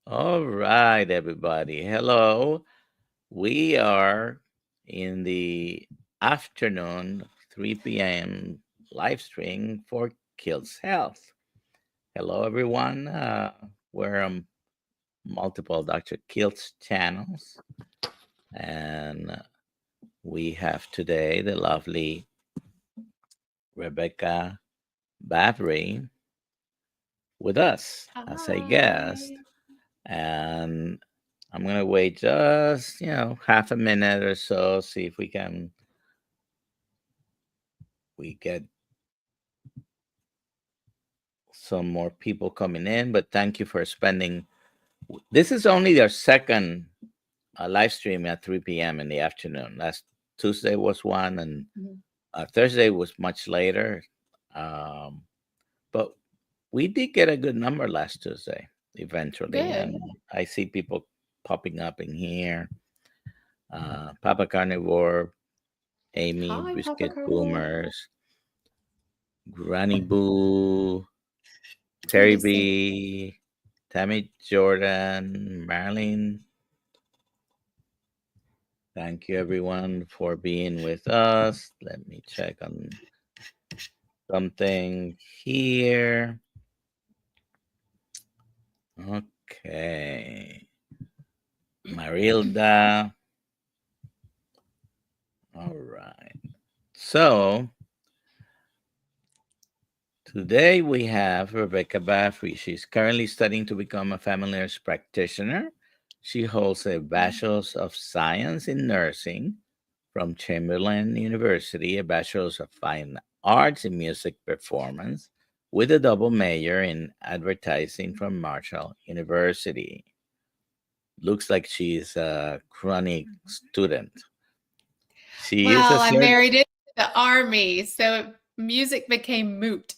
All right, everybody. Hello. We are in the afternoon, 3 p.m. live stream for KiltzHealth. Hello, everyone. We're on multiple Dr. Kiltz channels, and we have today the lovely Rebekah Bavry with us as a guest. Hi. And I'm going to wait just, half a minute or so, see if we get some more people coming in. But thank you for spending. This is only their second live stream at 3 p.m. in the afternoon. Last Tuesday was one, and Mhm. Thursday was much later. Um, but we did get a good number last Tuesday eventually, Good. and I see people popping up in here. Papa Carnivore, Amy, Hi, Papa Biscuit Carnivore. Boomers, Granny Boo, Good Terry to see you. B, Tammy Jordan, Marilyn. Thank you everyone for being with us. Let me check on something here. Okay. Marilda. All right. So today we have Rebekah Baffrey. She's currently studying to become a family nurse practitioner. She holds a Bachelor's of Science in Nursing from Chamberlain University, a Bachelor's of Fine Arts in Music Performance, with a double major in advertising from Marshall University. Looks like she's a chronic student. She is a Well, I cert. married into the army, so music became moot.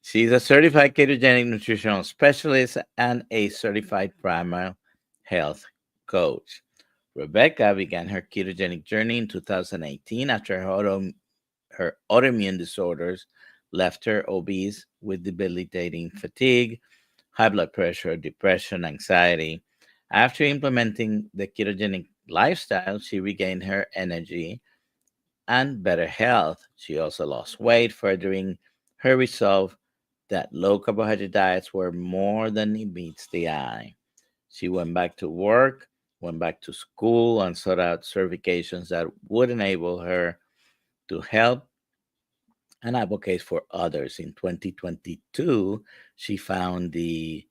She's a certified ketogenic nutritional specialist and a certified primal health coach. Rebecca began her ketogenic journey in 2018 after her autoimmune disorders left her obese with debilitating fatigue, high blood pressure, depression, anxiety. After implementing the ketogenic lifestyle, she regained her energy and better health. She also lost weight, furthering her resolve that low carbohydrate diets were more than it meets the eye. She went back to work, went back to school, and sought out certifications that would enable her to help and advocate for others. In 2022, she found the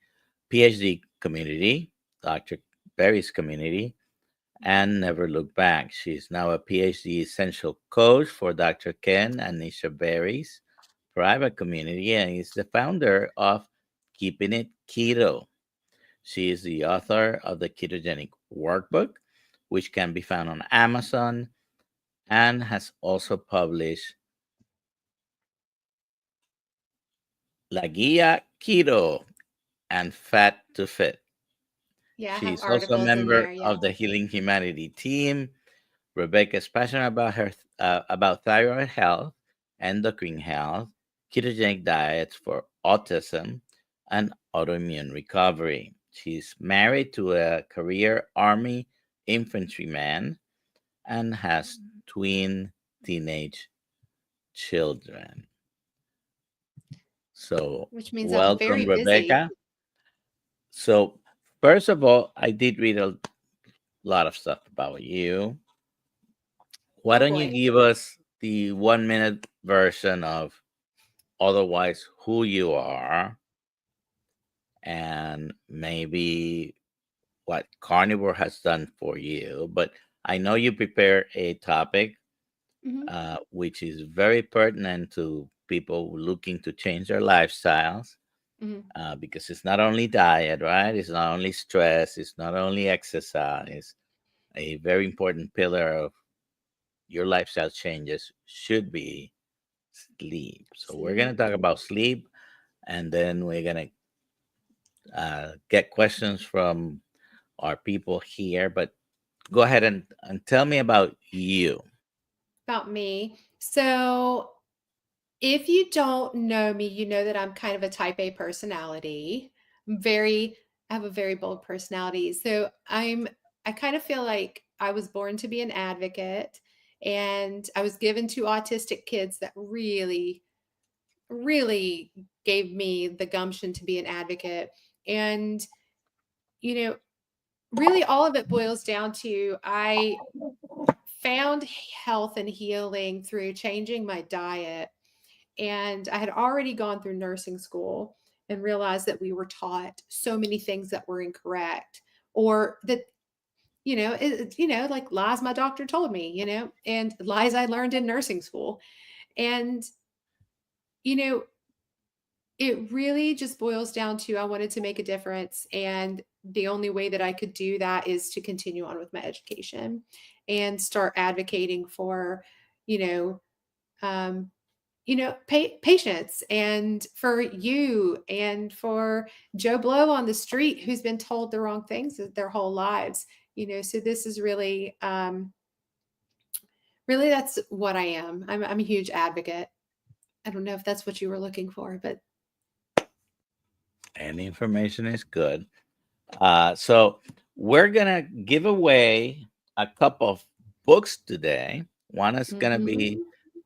PhD community, Dr. Berry's community, and never looked back. She's now a PhD essential coach for Dr. Ken and Nisha Berry's private community and is the founder of Keeping It Keto. She is the author of the Ketogenic Workbook, which can be found on Amazon, and has also published La Guia Keto and Fat to Fit. Yeah, I have She's also a articles in member there. of Yeah. the Healing Humanity team. Rebecca is passionate about about thyroid health, endocrine health, ketogenic diets for autism, and autoimmune recovery. She's married to a career Army infantryman and has twin teenage children. So, Which means I'm welcome, very busy. Rebecca. So, first of all, I did read a lot of stuff about you. Why Oh don't you boy. give us the 1 minute version of otherwise who you are and maybe what carnivore has done for you? But I know you prepare a topic Hmm. which is very pertinent to people looking to change their lifestyles Hmm. because it's not only diet, right? It's not only stress, it's not only exercise. A very important pillar of your lifestyle changes should be sleep. So we're gonna Sleep. talk about sleep, and then we're gonna get questions from our people here. But go ahead and tell me about you. About me. So, if you don't know me, you know that I'm kind of a type A personality. very, I have a very bold personality. So I kind of feel like I was born to be an advocate, and I was given to autistic kids that really, really gave me the gumption to be an advocate. And, you know, really all of it boils down to I found health and healing through changing my diet. And I had already gone through nursing school and realized that we were taught so many things that were incorrect, or that, like lies my doctor told me, and lies I learned in nursing school. And, you know, it really just boils down to I wanted to make a difference. And the only way that I could do that is to continue on with my education and start advocating for, you know, um, patience, and for you, and for Joe Blow on the street who's been told the wrong things their whole lives. So this is really, really that's what I am. I'm a huge advocate. I don't know if that's what you were looking for, but Any information is good. So we're gonna give away a couple of books today. One is gonna be mhm.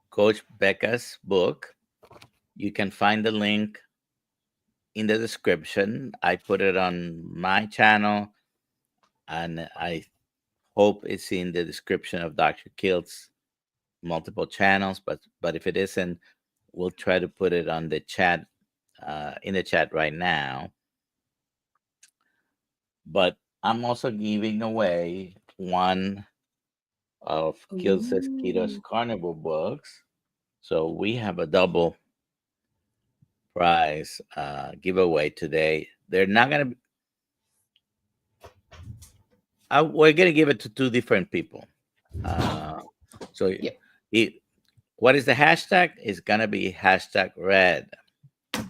Coach Becca's book. You can find the link in the description. I put it on my channel, and I hope it's in the description of Dr. Kilt's multiple channels. But if it isn't, we'll try to put it on the chat, in the chat right now. But I'm also giving away one of KiltzHealth's Keto's Ooh. Carnivore books. So we have a double prize giveaway today. They're not going to, we're going to give it to two different people. Uh, so Yep. it, what is the hashtag? It's going to be hashtag red. What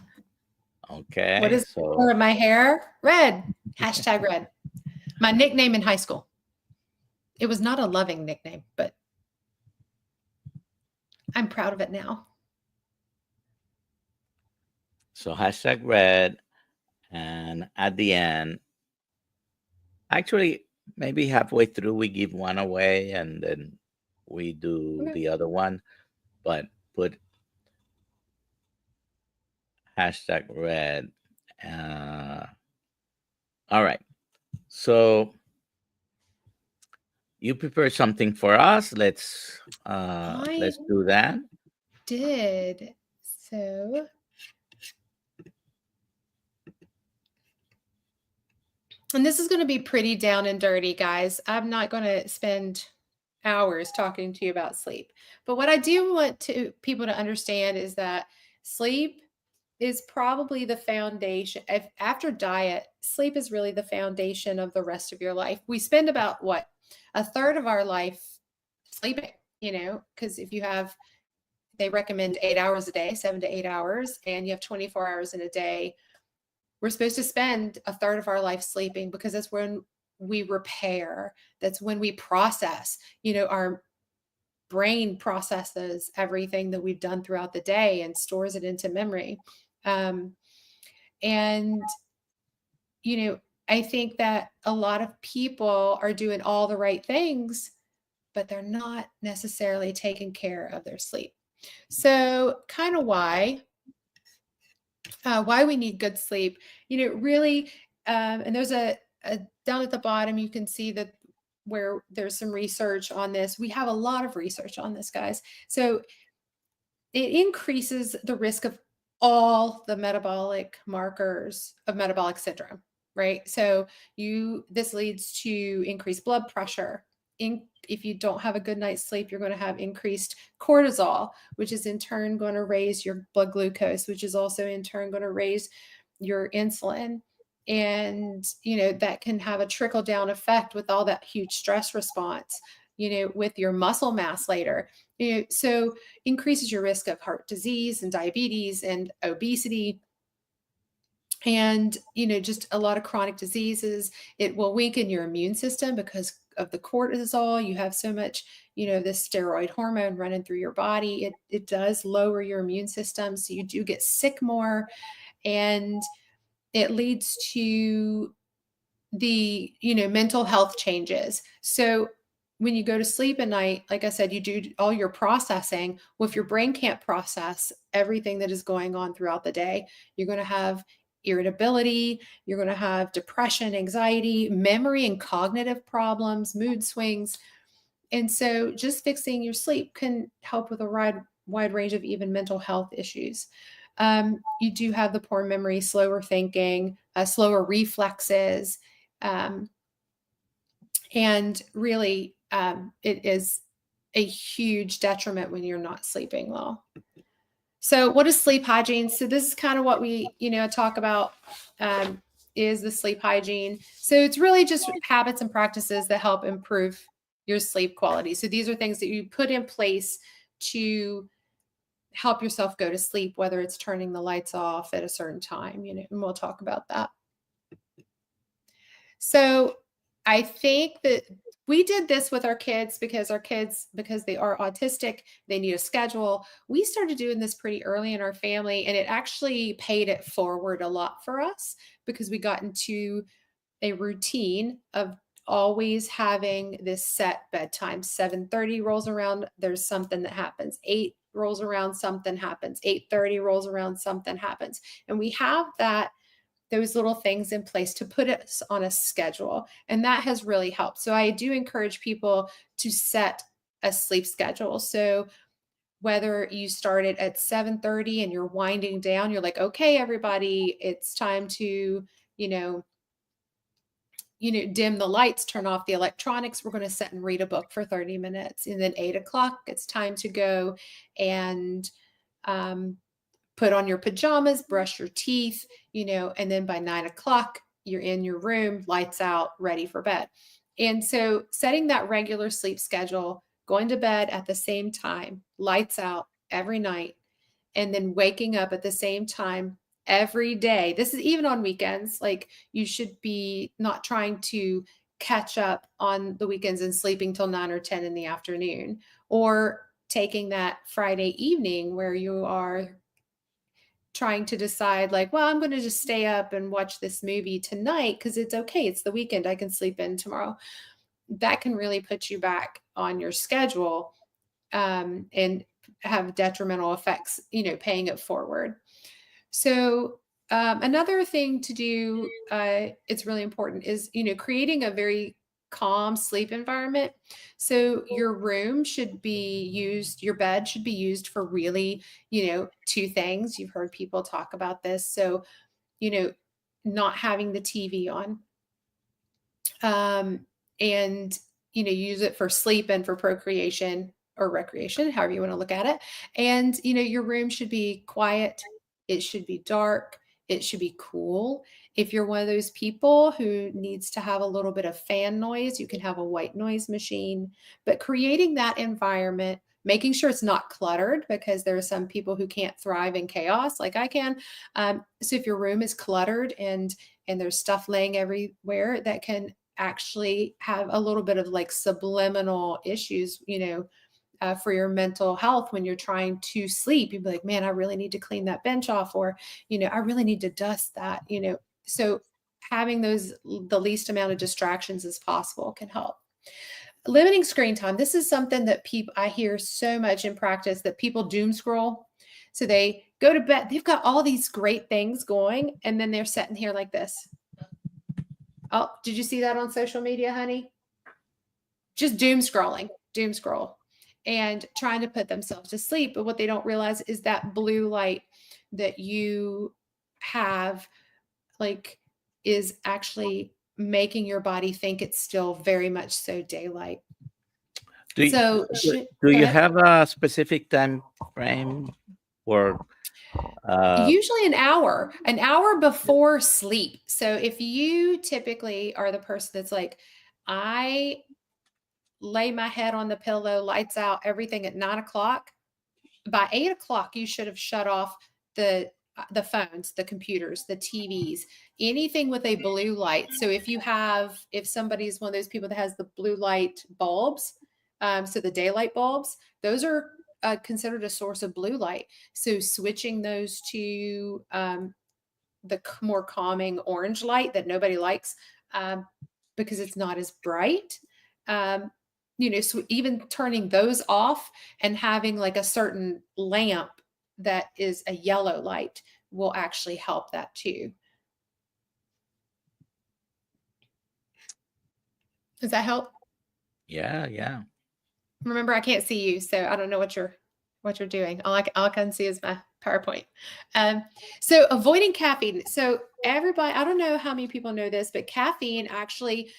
Okay. is the color So, of my hair? Red. Hashtag red. My nickname in high school. It was not a loving nickname, but I'm proud of it now. so hashtag red. And at the end, actually, maybe halfway through, we give one away and then we do Okay. the other one. But put hashtag red. Uh, all right. So you prepare something for us. I Let's do that. did. So, and this is going to be pretty down and dirty, guys. I'm not going to spend hours talking to you about sleep. But what I do want to people to understand is that sleep is probably the foundation. If, after diet, sleep is really the foundation of the rest of your life. We spend about what, a third of our life sleeping, because if you have, they recommend 8 hours a day, 7 to 8 hours, and you have 24 hours in a day. We're supposed to spend a third of our life sleeping because that's when we repair. That's when we process. Our brain processes everything that we've done throughout the day and stores it into memory. Um, and, you know, I think that a lot of people are doing all the right things, but they're not necessarily taking care of their sleep. So, kind of why we need good sleep. Really, and there's a down at the bottom, you can see that where there's some research on this. We have a lot of research on this, guys. So it increases the risk of all the metabolic markers of metabolic syndrome, right? So this leads to increased blood pressure. If you don't have a good night's sleep, you're going to have increased cortisol, which is in turn going to raise your blood glucose, which is also in turn going to raise your insulin. And, that can have a trickle down effect with all that huge stress response, with your muscle mass later. So increases your risk of heart disease and diabetes and obesity, and just a lot of chronic diseases. It will weaken your immune system because of the cortisol. You have so much, this steroid hormone running through your body. It does lower your immune system, so you do get sick more. And it leads to the, mental health changes. So when you go to sleep at night, like I said, you do all your processing. Well, if your brain can't process everything that is going on throughout the day, you're going to have irritability, you're going to have depression, anxiety, memory and cognitive problems, mood swings. And so just fixing your sleep can help with a wide range of even mental health issues. You do have the poor memory, slower thinking, slower reflexes, um, and really, it is a huge detriment when you're not sleeping well. So, what is sleep hygiene? So, this is kind of what we, talk about, um, is the sleep hygiene. So, it's really just habits and practices that help improve your sleep quality. So, these are things that you put in place to help yourself go to sleep, whether it's turning the lights off at a certain time, and we'll talk about that. So I think that we did this with our kids because because they are autistic, they need a schedule. We started doing this pretty early in our family, and it actually paid it forward a lot for us because we got into a routine of always having this set bedtime. 7:30 rolls around, there's something that happens. 8 rolls around, something happens. 8:30 rolls around, something happens. And we have those little things in place to put us on a schedule. And that has really helped. So I do encourage people to set a sleep schedule. So whether you started at 7:30 and you're winding down, you're like, okay, everybody, it's time to, you know, dim the lights, turn off the electronics. We're going to sit and read a book for 30 minutes. And then 8 o'clock, it's time to go and put on your pajamas, brush your teeth, and then by 9 o'clock, you're in your room, lights out, ready for bed. And so setting that regular sleep schedule, going to bed at the same time, lights out every night, and then waking up at the same time every day. This is even on weekends. Like you should be not trying to catch up on the weekends and sleeping till 9 or 10 in the afternoon, or taking that Friday evening where you are trying to decide like, well, I'm going to just stay up and watch this movie tonight because it's okay. It's the weekend. I can sleep in tomorrow. That can really put you back on your schedule, and have detrimental effects, paying it forward. So another thing to do, it's really important, is, creating a very calm sleep environment. So your room should be used, your bed should be used for really, two things. You've heard people talk about this. So, you know, not having the TV on, um, and, use it for sleep and for procreation or recreation, however you want to look at it. And, your room should be quiet. It should be dark. It should be cool. If you're one of those people who needs to have a little bit of fan noise, you can have a white noise machine, but creating that environment, making sure it's not cluttered, because there are some people who can't thrive in chaos like I can. So if your room is cluttered and there's stuff laying everywhere, that can actually have a little bit of like subliminal issues, for your mental health. When you're trying to sleep, you'd be like, man, I really need to clean that bench off, or, I really need to dust that, So having the least amount of distractions as possible can help. Limiting screen time. This is something that I hear so much in practice, that people doom scroll. So they go to bed, they've got all these great things going, and then they're sitting here like this. Oh, did you see that on social media, honey? Just doom scroll, and trying to put themselves to sleep. But what they don't realize is that blue light that you have, like, is actually making your body think it's still very much so daylight. Do you, So, do go you ahead. have a specific time frame or Usually an hour before sleep. So if you typically are the person that's like, I lay my head on the pillow, lights out, everything at 9 o'clock, by 8 o'clock, you should have shut off the phones, the computers, the TVs, anything with a blue light. So if somebody's one of those people that has the blue light bulbs, so the daylight bulbs, those are considered a source of blue light. So switching those to the more calming orange light that nobody likes, um, because it's not as bright. Um, so even turning those off and having like a certain lamp that is a yellow light will actually help that too. Does that help? Yeah, yeah. Remember, I can't see you, so I don't know what you're doing. All I can see is my PowerPoint. Um, so avoiding caffeine. So everybody, I don't know how many people know this, but caffeine actually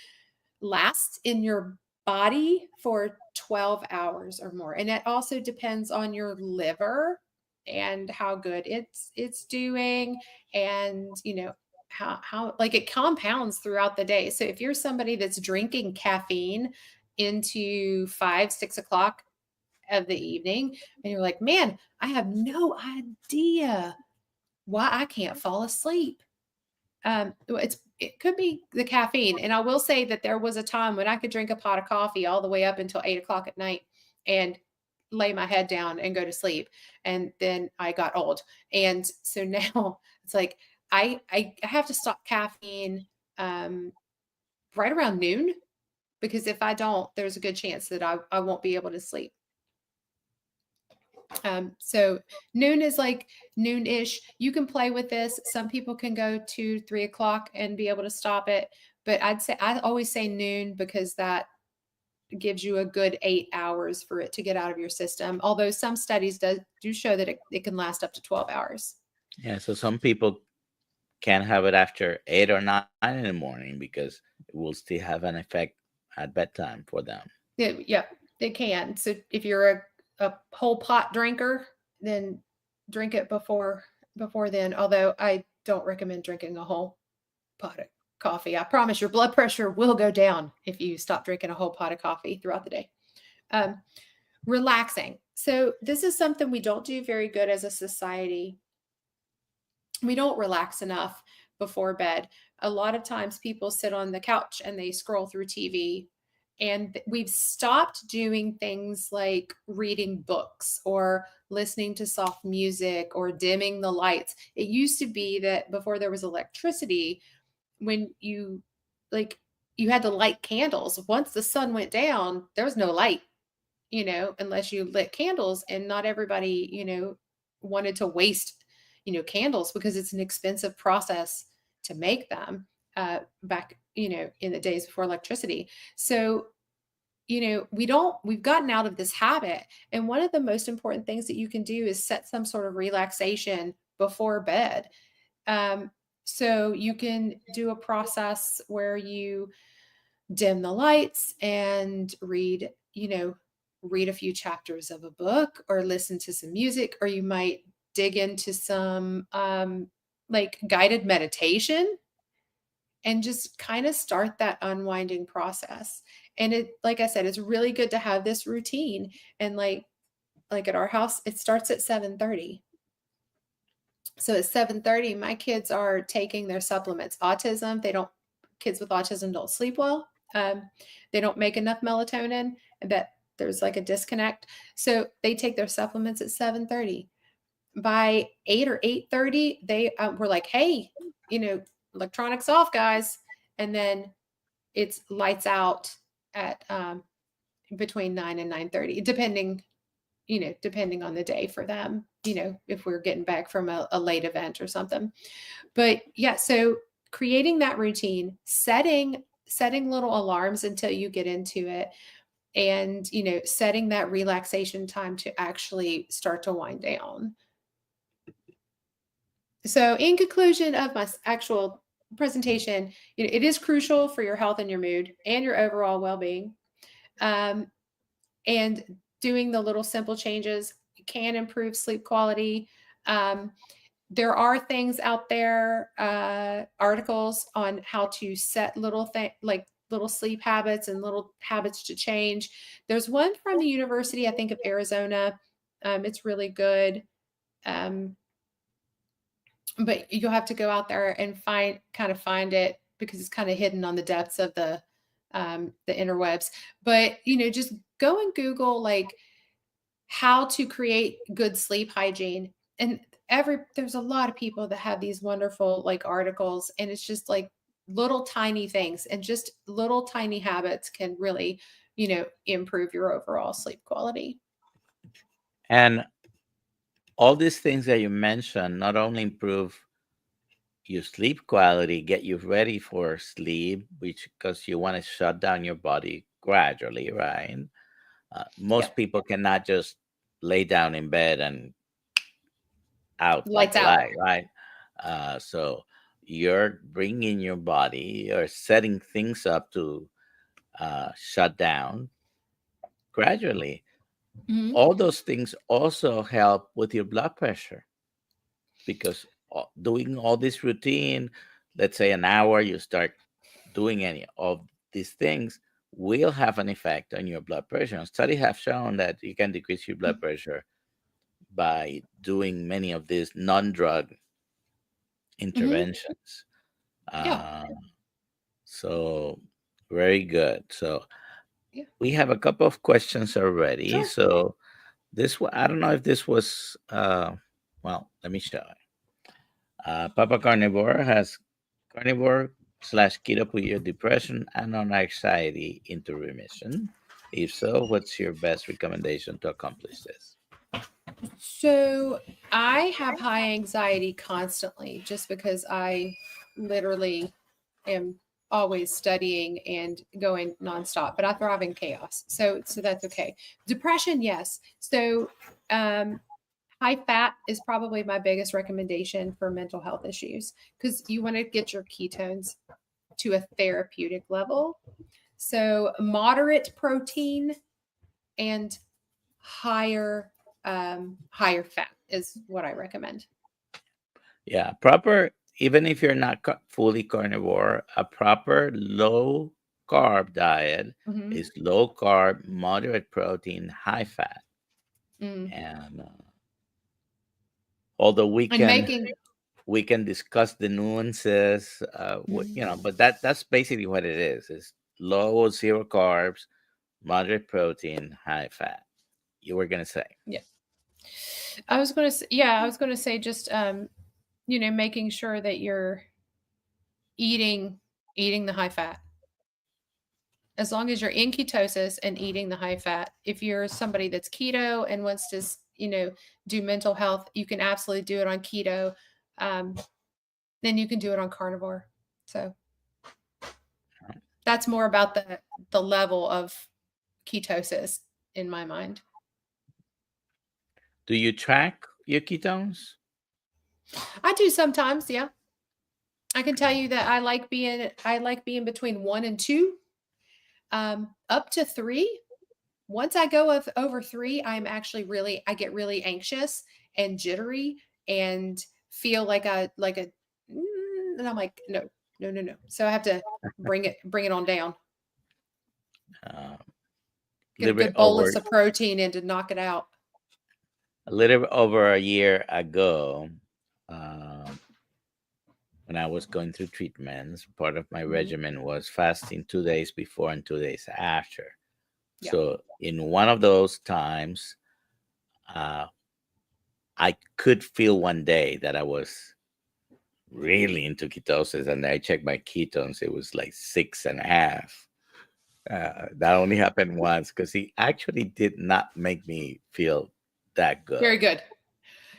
lasts in your body for 12 hours or more. And that also depends on your liver and how good it's doing, and how like it compounds throughout the day. So if you're somebody that's drinking caffeine into 5, 6 o'clock of the evening, and you're like, man, I have no idea why I can't fall asleep. It could be the caffeine. And I will say that there was a time when I could drink a pot of coffee all the way up until 8 o'clock at night and lay my head down and go to sleep. And then I got old. And so now it's like I have to stop caffeine um, right around noon, because if I don't, there's a good chance that I won't be able to sleep. So noon is like noon-ish. You can play with this. Some people can go to 3 o'clock and be able to stop it. But I always say noon, because that gives you a good 8 hours for it to get out of your system. Although some studies do show that it can last up to 12 hours. Yeah, so some people can have it after 8 or 9 in the morning because it will still have an effect at bedtime for them. Yeah, it can. So if you're a whole pot drinker, then drink it before then. Although I don't recommend drinking a whole pot of coffee. I promise your blood pressure will go down if you stop drinking a whole pot of coffee throughout the day. Um, Relaxing. So this is something we don't do very good as a society. We don't relax enough before bed. A lot of times people sit on the couch and they scroll through TV, and we've stopped doing things like reading books or listening to soft music or dimming the lights. It used to be that before there was electricity, when like you had to light candles. Once the sun went down, there was no light, unless you lit candles. And not everybody, wanted to waste, candles, because it's an expensive process to make them back, in the days before electricity. So, we've gotten out of this habit. And one of the most important things that you can do is set some sort of relaxation before bed. Um, so you can do a process where you dim the lights and read a few chapters of a book or listen to some music, or you might dig into some like guided meditation and just kind of start that unwinding process. And like I said, it's really good to have this routine. And like at our house, it starts at 7:30. So at 7:30, my kids are taking their supplements. Kids with autism don't sleep well. They don't make enough melatonin. I bet there's like a disconnect. So they take their supplements at 7:30. By 8 or 8:30, they were like, hey, electronics off, guys. And then it's lights out at between 9 and 9:30, depending on the day for them, if we're getting back from a late event or something. But yeah, so creating that routine, setting little alarms until you get into it, and setting that relaxation time to actually start to wind down. So in conclusion of my actual presentation, it is crucial for your health and your mood and your overall well-being. Um, and doing the little simple changes can improve sleep quality. There are things out there, articles on how to set like little sleep habits and little habits to change. There's one from the University, I think, of Arizona. It's really good. Um, but you'll have to go out there and find it, because it's kind of hidden on the depths of the interwebs. But just go and Google like how to create good sleep hygiene. And there's a lot of people that have these wonderful like articles, and it's just like little tiny things, and just little tiny habits can really, improve your overall sleep quality. And all these things that you mentioned not only improve your sleep quality, get you ready for sleep, which because you want to shut down your body gradually, right? Yeah. Most people cannot just lay down in bed and out like Lights a out. light, right? So you're bringing your body, you're setting things up to shut down gradually. Hmm. All those things also help with your blood pressure because doing all this routine, let's say an hour, you start doing any of these things will have an effect on your blood pressure. And studies have shown that you can decrease your blood pressure by doing many of these non-drug Hmm. interventions. Yeah. Uh, so very good. So Yeah. we have a couple of questions already. Sure. So I don't know if this was well, let me show it. Papa Carnivore has carnivore slash keto put your depression and on anxiety into remission. If so, what's your best recommendation to accomplish this? So I have high anxiety constantly just because I literally am always studying and going nonstop, but I thrive in chaos. So that's okay. Depression, yes. So um high fat is probably my biggest recommendation for mental health issues, because you want to get your ketones to a therapeutic level. So moderate protein and higher fat is what I recommend. Yeah, proper, even if you're not fully carnivore, a proper low carb diet Hmm. is low carb, moderate protein, high fat. Mm. And although And making. we can discuss the nuances, Mhm. but that's basically what it is. It's low or zero carbs, moderate protein, high fat. You were gonna say. Yeah, I was going to yeah, I was going to say just making sure that you're eating eating the high fat. As long as you're in ketosis and eating the high fat. If you're somebody that's keto and wants to, do mental health, you can absolutely do it on keto. Um, then you can do it on carnivore. So that's more about the level of ketosis in my mind. Do you track your ketones? I do sometimes, yeah. I can tell you that I like being between 1 and 2, up to 3. Once I go over 3, I get really anxious and jittery and feel and I'm like, no, no, no, no. So I have to bring it on down. Uh, a Get a little bit good over bolus of protein in to knock it out. a little bit over a year ago, um, when I was going through treatments, part of my Mhm. regimen was fasting 2 days before and 2 days after. Yeah. So in one of those times, uh, I could feel one day that I was really into ketosis, and I checked my ketones; it was like 6.5. That only happened once because he actually did not make me feel that good. Very good.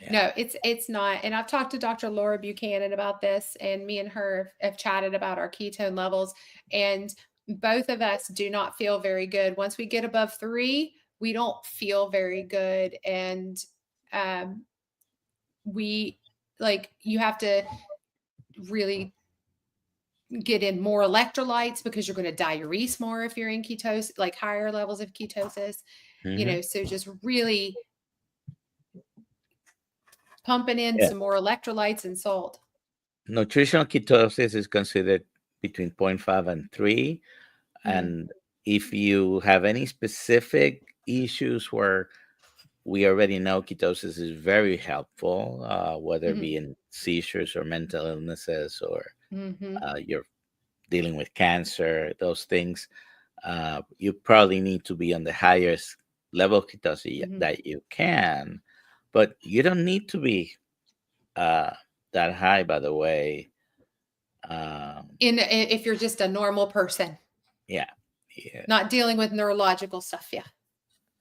Yeah. No, it's not. And I've talked to Dr. Laura Buchanan about this, and me and her have chatted about our ketone levels, and both of us do not feel very good. Once we get above 3, we don't feel very good, and um, we you have to really get in more electrolytes because you're going to diurese more if you're in ketosis, like higher levels of ketosis. Hmm. So just really pumping in Yeah. some more electrolytes and salt. Nutritional ketosis is considered between zero point 0.5 and 3. Mhm. And if you have any specific issues where we already know ketosis is very helpful, whether it Mhm. be in seizures or mental illnesses or Mhm. you're dealing with cancer, those things, you probably need to be on the highest level of ketosis Mhm. that you can, but you don't need to be uh, that high, by the way. Um, If you're just a normal person, yeah, yeah, not dealing with neurological stuff. Yeah.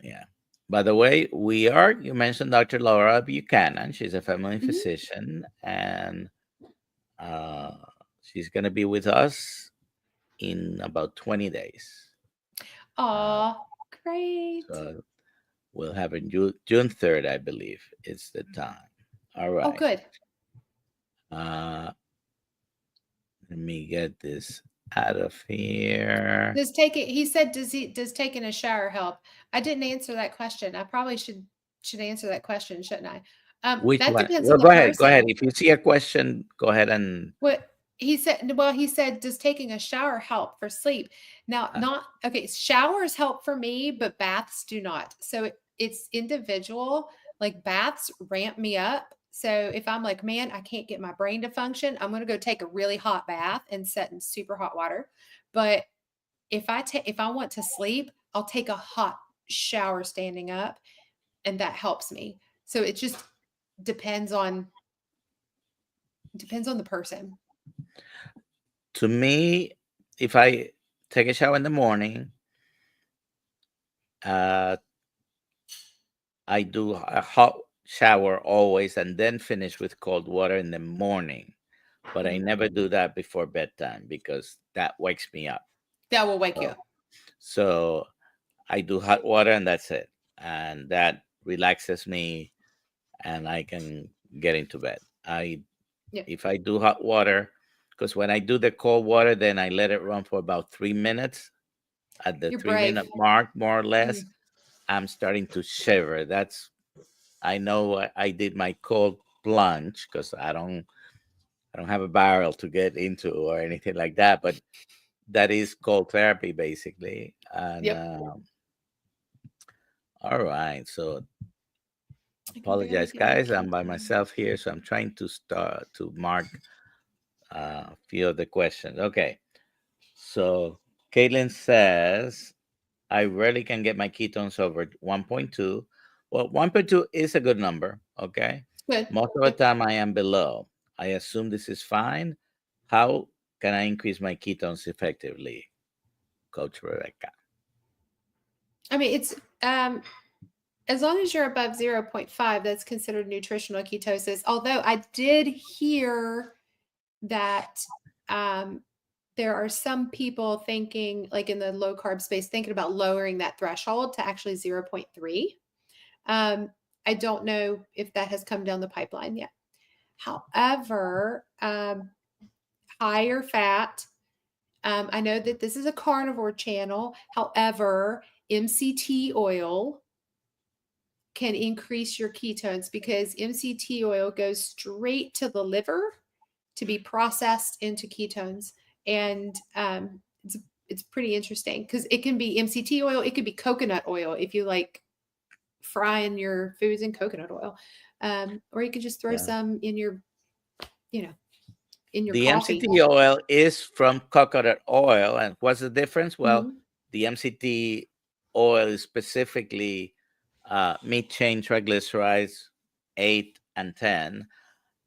yeah. By the way, you mentioned Dr. Laura Buchanan. She's a family Hmm. physician, and uh, she's going to be with us in about 20 days. Uh, Aw, great. so we'll have it June 3rd, I believe. It's the time. All Oh, right. good. Uh, Let me get this out of here. He said, does taking a shower help? I didn't answer that question. I probably should answer that question, shouldn't I? Which That one? depends Well, on the go ahead. Go ahead. person. If you see a question, go ahead and. What he said, does taking a shower help for sleep? Now, Uh, not okay, showers help for me, but baths do not. So it's individual. Like baths ramp me up. So if I'm like, man, I can't get my brain to function, I'm gonna go take a really hot bath and set in super hot water. But if I want to sleep, I'll take a hot shower standing up, and that helps me. So it just depends on the person. to me, if I take a shower in the morning, uh, I do a hot shower always and then finish with cold water in the morning. But I Mhm. never do that before bedtime because that wakes me up. That will wake you So, up. so I do hot water and that's it. And that relaxes me and I can get into bed. I Yeah. If I do hot water, because when I do the cold water, then I let it run for about 3 minutes. At the You're 3 minute brave. mark, more or less, Mhm. I'm starting to shiver. I know I did my cold plunge because I don't have a barrel to get into or anything like that, but that is cold therapy basically. And Yep. all right, so I can barely apologize, get my guys. I'm by ketones. myself here, so I'm trying to start to mark a few of the questions. Okay. So Caitlin says, I rarely can get my ketones over 1.2. Well, 1.2 is a good number. Okay. Good. Most of the Yep. time I am below. I assume this is fine. How can I increase my ketones effectively, Coach Rebecca? I mean, it's um as long as you're above zero point 0.5, that's considered nutritional ketosis. Although I did hear that um, there are some people thinking, like in the low carb space, thinking about lowering that threshold to actually zero point 0.3. I don't know if that has come down the pipeline yet. However, higher fat. I know that this is a carnivore channel. However, MCT oil can increase your ketones because MCT oil goes straight to the liver to be processed into ketones. And it's pretty interesting because it can be MCT oil, it could be coconut oil if you like frying your foods in coconut oil. Or you could just throw Yeah. some in your, you know, in your The coffee. MCT oil is from coconut oil. And what's the difference? Well, Mhm. the MCT oil is specifically meat chain triglycerides 8 and 10.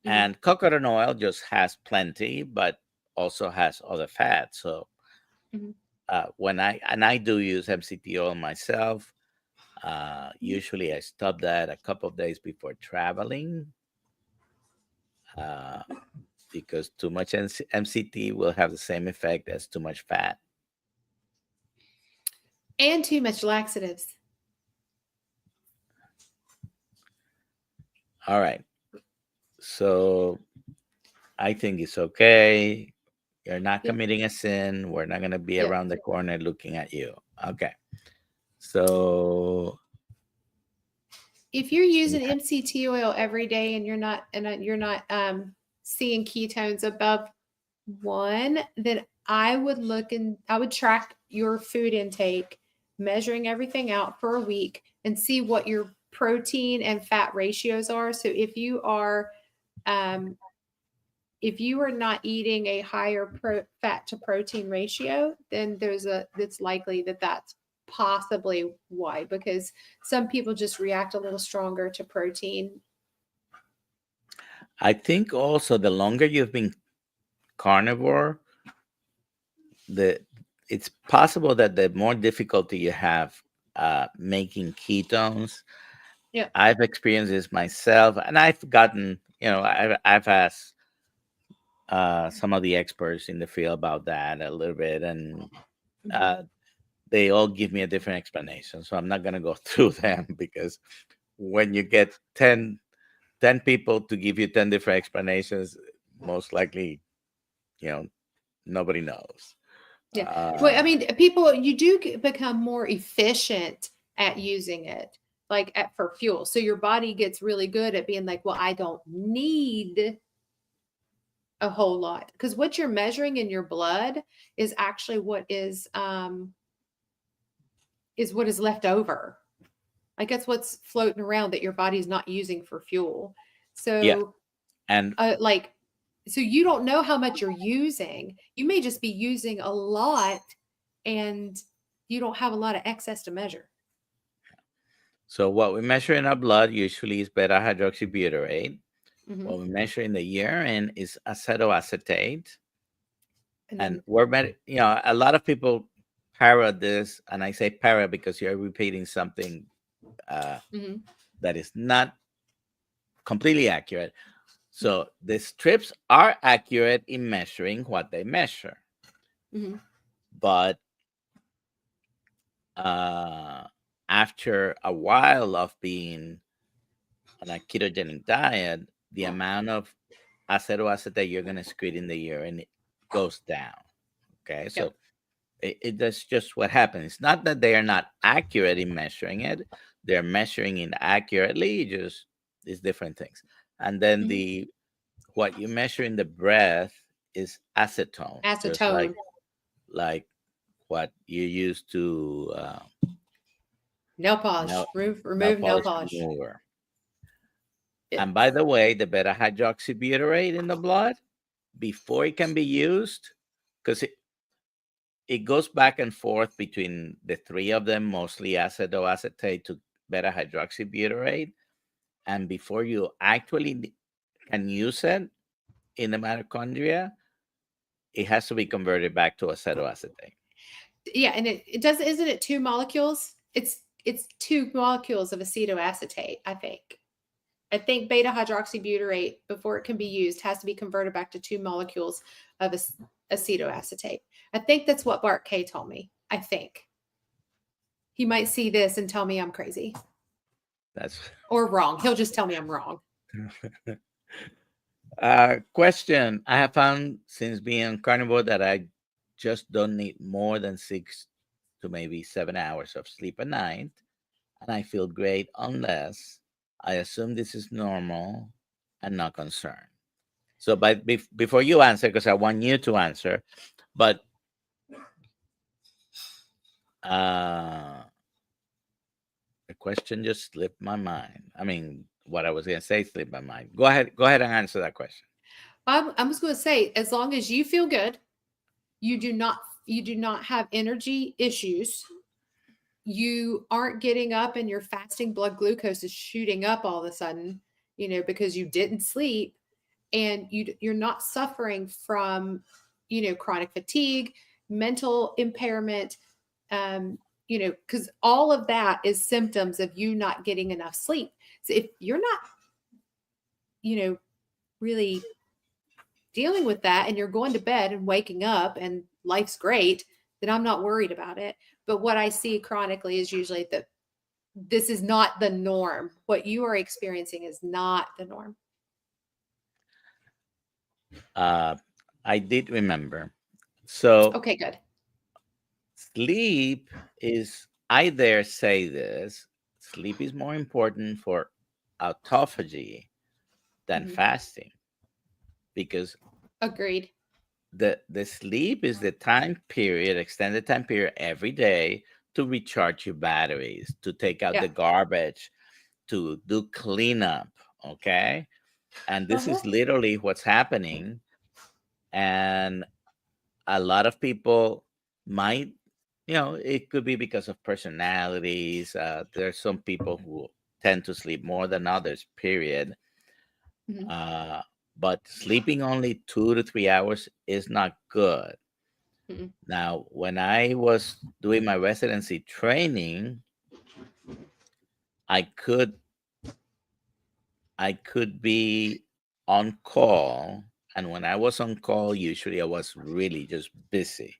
Mhm. And coconut oil just has plenty, but also has other fats. So Mhm. I do use MCT oil myself. Mhm. Usually I stop that a couple of days before traveling uh, because too much MCT will have the same effect as too much fat. And too much laxatives. All right. So I think it's okay. You're not Yep. committing a sin. We're not going to be Yep. around the corner looking at you. Okay. So If you're yeah. using MCT oil every day and you're not seeing ketones above 1, then I would track your food intake, measuring everything out for a week and see what your protein and fat ratios are. So um, if you are not eating a higher fat to protein ratio, then it's likely that that's possibly why, because some people just react a little stronger to protein. I think also the longer you've been carnivore, the it's possible that the more difficulty you have making ketones. Yeah. I've experienced this myself, and I've gotten, I've asked some of the experts in the field about that a little bit, and Hmm. uh, they all give me a different explanation. So I'm not going to go through them because when you get 10 people to give you 10 different explanations, most likely, you know, nobody knows. Yeah. Well, I Uh, mean, people, you do become more efficient at using it, like for fuel. So your body gets really good at being like, well, I don't need a whole lot, because what you're measuring in your blood is actually is what is left over. Like that's what's floating around that your body's not using for fuel. yeah. So, And like, so you don't know how much you're using. You may just be using a lot, and you don't have a lot of excess to measure. so what we measure in our blood usually is beta hydroxybutyrate. Hmm. What we measure in the urine is acetoacetate. And And then, a lot of people para this, and I say para because you're repeating something uh, hmm, that is not completely accurate. yeah, So the strips are accurate in measuring what they measure, hmm, but uh, after a while of being on a ketogenic diet, the amount of acetoacetate you're going to excrete in the urine goes down. Okay, yeah, so that's just what happens. It's not that they are not accurate in measuring it; they're measuring it accurately. Just it's different things. And then hmm, the what you measure in the breath is acetone, just acetone, like what you use to nail nail polish, nail remove nail polish polish. remover. It, And by the way, the beta hydroxybutyrate in the blood before it can be used, because it goes back and forth between the three of them, mostly acetoacetate to beta hydroxybutyrate. And before you actually can use it in the mitochondria, it has to be converted back to acetoacetate. yeah, and it does. Isn't it two molecules? It's two molecules of acetoacetate. I think beta hydroxybutyrate, before it can be used, has to be converted back to two molecules of acetoacetate. I think that's what Bart K told me. I think he might see this and tell me I'm crazy That's or wrong. He'll just tell me I'm wrong. question. I have found since being on carnivore that I just don't need more than 6 to maybe 7 hours of sleep a night, and I feel great unless I assume this is normal and not concerned. So, but before you answer, because I want you to answer, but uh, the question just slipped my mind. I mean, what I was going to say slipped my mind. Go ahead and answer that question. I'm just going to say, as long as you feel good, you do not you do not have energy issues. You aren't getting up and your fasting blood glucose is shooting up all of a sudden, because you didn't sleep, and you're not suffering from, chronic fatigue, mental impairment, because all of that is symptoms of you not getting enough sleep. So if you're not, you know, really dealing with that, and you're going to bed and waking up and life's great, then I'm not worried about it. But what I see chronically is usually that this is not the norm. What you are experiencing is not the norm. Uh, I did remember. So, Okay, good. sleep is, I dare say this, sleep is more important for autophagy than Hmm. fasting because Agreed. the sleep is the time period, extended time period every day to recharge your batteries, to take out Yeah. the garbage, to do cleanup. Okay. And this Uh-huh. is literally what's happening. And a lot of people might, it could be because of personalities. There's some people who tend to sleep more than others, period. Hmm. but sleeping only 2 to 3 hours is not good. Mm-mm. Now, when I was doing my residency training, I could I could be on call, and when I was on call, usually I was really just busy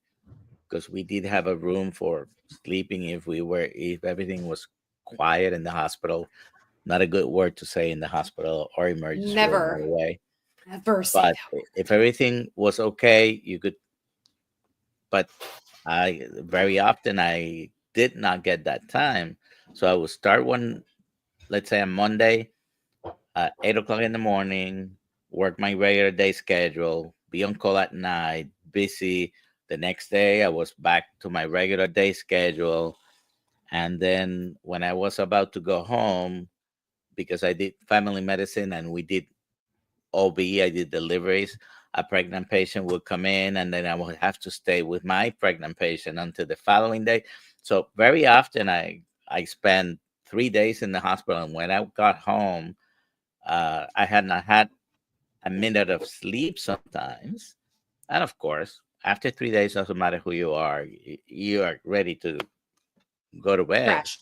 because we did have a room for sleeping if everything was quiet in the hospital. Not a good word to say in the hospital or emergency room, by Never, the way. never say But that. if everything was okay, you could. But I very often I did not get that time, so I would start one, let's say on Monday at 8 o'clock in the morning, work my regular day schedule, be on call at night, busy. The next day, I was back to my regular day schedule. And then when I was about to go home, because I did family medicine and we did OB, I did deliveries, a pregnant patient would come in and then I would have to stay with my pregnant patient until the following day. So very often I spent 3 days in the hospital. And when I got home, I had not had a minute of sleep sometimes. And of course, after 3 days, doesn't matter who you are, you are ready to go to bed. Crash.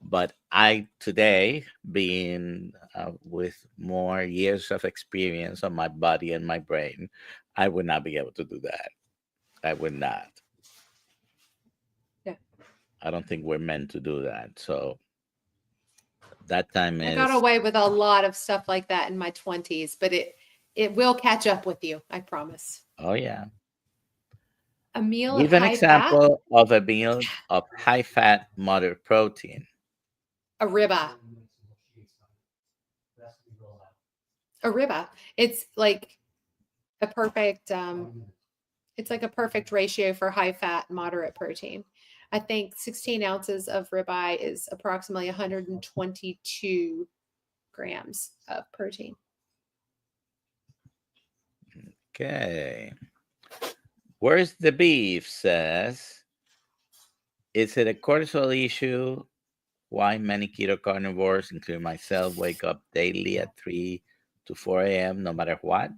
But I, today, being with more years of experience on my body and my brain, I would not be able to do that. I would not. Yeah. I don't think we're meant to do that. So that time I got is, away with a lot of stuff like that in my 20s, but it will catch up with you, I promise. oh, yeah. A meal of Give an high fat, example of a meal of high fat, moderate protein. a ribeye. A ribeye. It's like a perfect it's like a perfect ratio for high fat, moderate protein. I think 16 ounces of ribeye is approximately 122 grams of protein. Okay. Where's the beef says, is it a cortisol issue? Why many keto carnivores, including myself, wake up daily at 3 to 4 a.m. no matter what?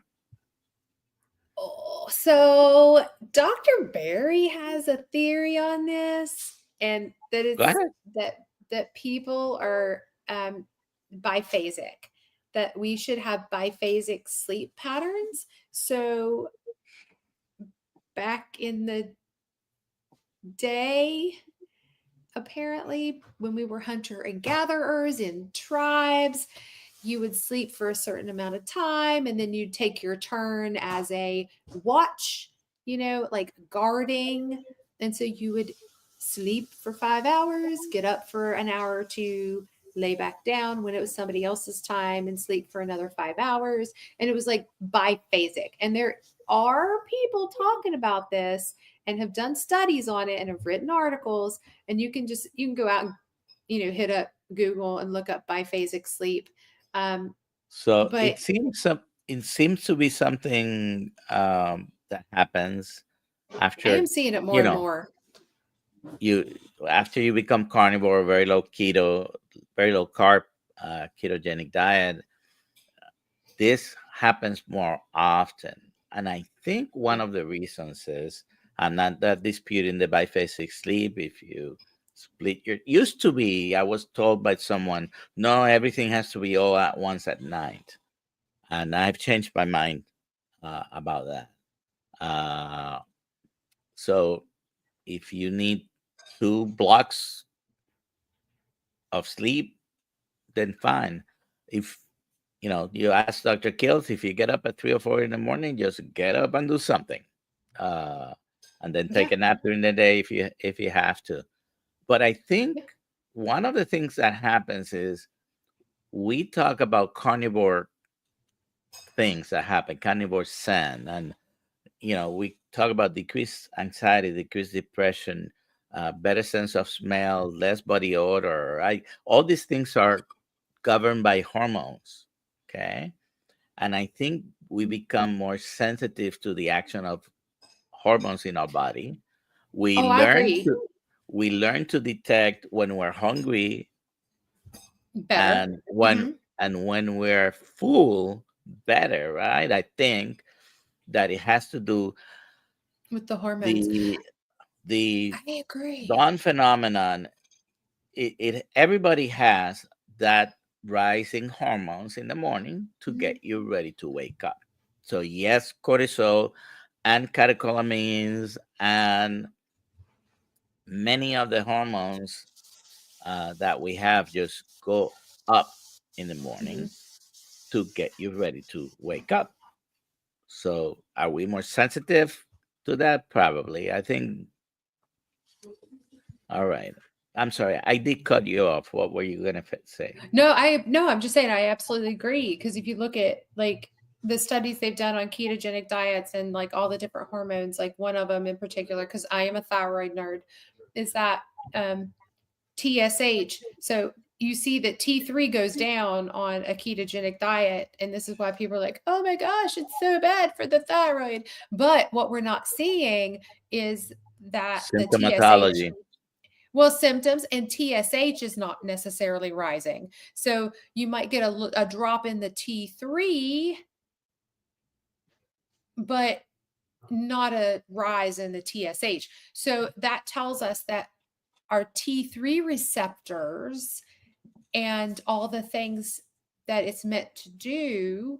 Oh, so Dr. Barry has a theory on this, and that Go it's ahead. that people are biphasic, that we should have biphasic sleep patterns. So back in the day, apparently, when we were hunter and gatherers in tribes, you would sleep for a certain amount of time and then you'd take your turn as a watch, like guarding. And so you would sleep for 5 hours, get up for an hour or two, lay back down when it was somebody else's time, and sleep for another 5 hours. And it was like biphasic. And there are people talking about this and have done studies on it and have written articles. And you can go out and hit up Google and look up biphasic sleep. um, So but it seems to be something that happens I am after, seeing it more you and know, more. you after you become carnivore, very low keto, very low carb, ketogenic diet. This happens more often. And I think one of the reasons is, I'm not that disputing the biphasic sleep. If you split your, used to be, I was told by someone, no, everything has to be all at once at night. And I've changed my mind about that. Uh, so if you need 2 blocks of sleep, then fine. If you ask Dr. Kills, if you get up at 3 or 4 in the morning, just get up and do something, uh, and then take Yeah. a nap during the day if you have to. But I think Yeah. one of the things that happens is we talk about carnivore things that happen, carnivore sin, and we talk about decreased anxiety, decreased depression, better sense of smell, less body odor. Right, all these things are governed by hormones. Okay, and I think we become more sensitive to the action of hormones in our body. We Oh, I learn agree. to we learn to detect when we're hungry Better. and Hmm. when we're full better, right? I think that it has to do with the hormones. the the I agree. dawn phenomenon. It everybody has that rising hormones in the morning to Mhm. get you ready to wake up. So yes, cortisol and catecholamines and many of the hormones that we have just go up in the Mhm. morning to get you ready to wake up. So are we more sensitive to that? Probably. I think. All right. I'm sorry. I did cut you off. What were you gonna say? No, I'm just saying I absolutely agree because if you look at like the studies they've done on ketogenic diets and like all the different hormones, like one of them in particular, because I am a thyroid nerd, is that um, TSH. So you see that T3 goes down on a ketogenic diet. And this is why people are like, oh my gosh, it's so bad for the thyroid. But what we're not seeing is that the TSH, Symptomatology. well, symptoms and TSH is not necessarily rising. So you might get a drop in the T3, but not a rise in the TSH. So that tells us that our T3 receptors and all the things that it's meant to do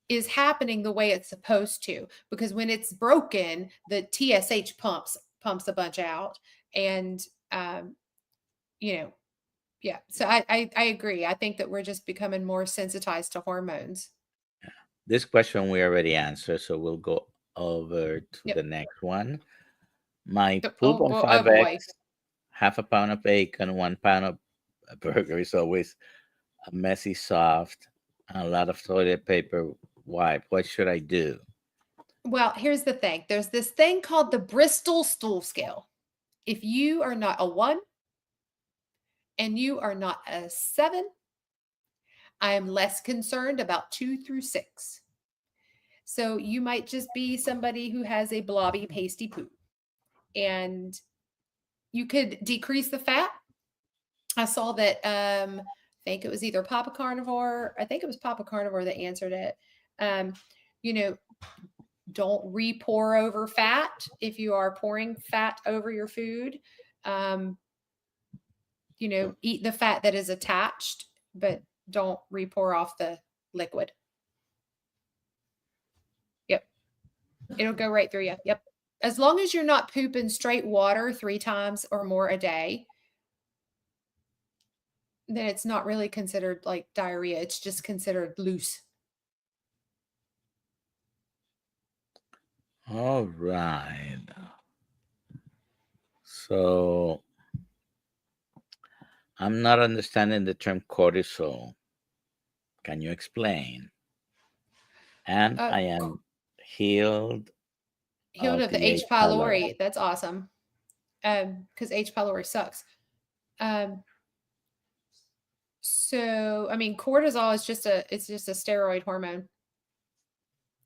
is happening the way it's supposed to, because when it's broken the TSH pumps a bunch out. And um you know, yeah, so I agree. I think that we're just becoming more sensitized to hormones. This question we already answered, so we'll go over to the Yep. next one. My Oh poop on boy, oh five boy. eggs, half a pound of bacon, 1 pound of a burger is always a messy soft, and a lot of toilet paper wipe. What should I do? Well, here's the thing, there's this thing called the Bristol stool scale. If you are not a 1 and you are not a 7, I am less concerned about 2 through 6. So you might just be somebody who has a blobby, pasty poop. And you could decrease the fat. I saw that I think it was either Papa Carnivore. I think it was Papa Carnivore that answered it. Um, you know, don't re-pour over fat if you are pouring fat over your food. Um, eat the fat that is attached, but don't re-pour off the liquid. Yep. It'll go right through you. Yep. As long as you're not pooping straight water 3 times or more a day, then it's not really considered like diarrhea. It's just considered loose. All right. So I'm not understanding the term cortisol. Can you explain? And Uh, I am healed Healed of of the the H. H. pylori. pylori. That's awesome. Because H. pylori sucks. Um, so I mean, cortisol is just a steroid hormone,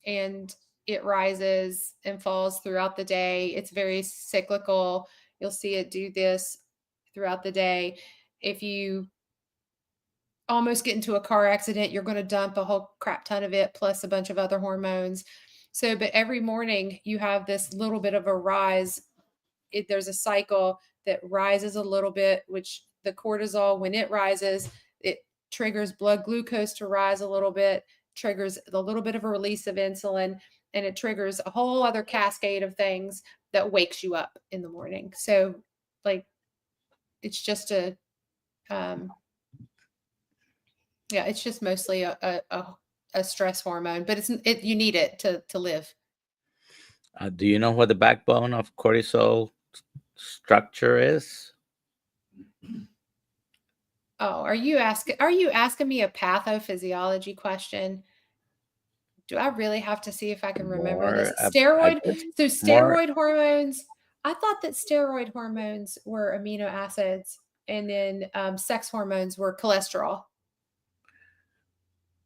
and it rises and falls throughout the day. It's very cyclical. You'll see it do this throughout the day. If you almost get into a car accident, you're going to dump a whole crap ton of it plus a bunch of other hormones. So, but every morning you have this little bit of a rise. There's a cycle that rises a little bit, which the cortisol, when it rises, it triggers blood glucose to rise a little bit, triggers a little bit of a release of insulin, and it triggers a whole other cascade of things that wakes you up in the morning. So, like, it's just um, yeah, it's just mostly a stress hormone, but you need it to live. Do you know what the backbone of cortisol structure is? Oh, are you asking me a pathophysiology question? Do I really have to see if I can remember this? More, I guess, more. Steroid hormones. I thought that steroid hormones were amino acids, and then sex hormones were cholesterol.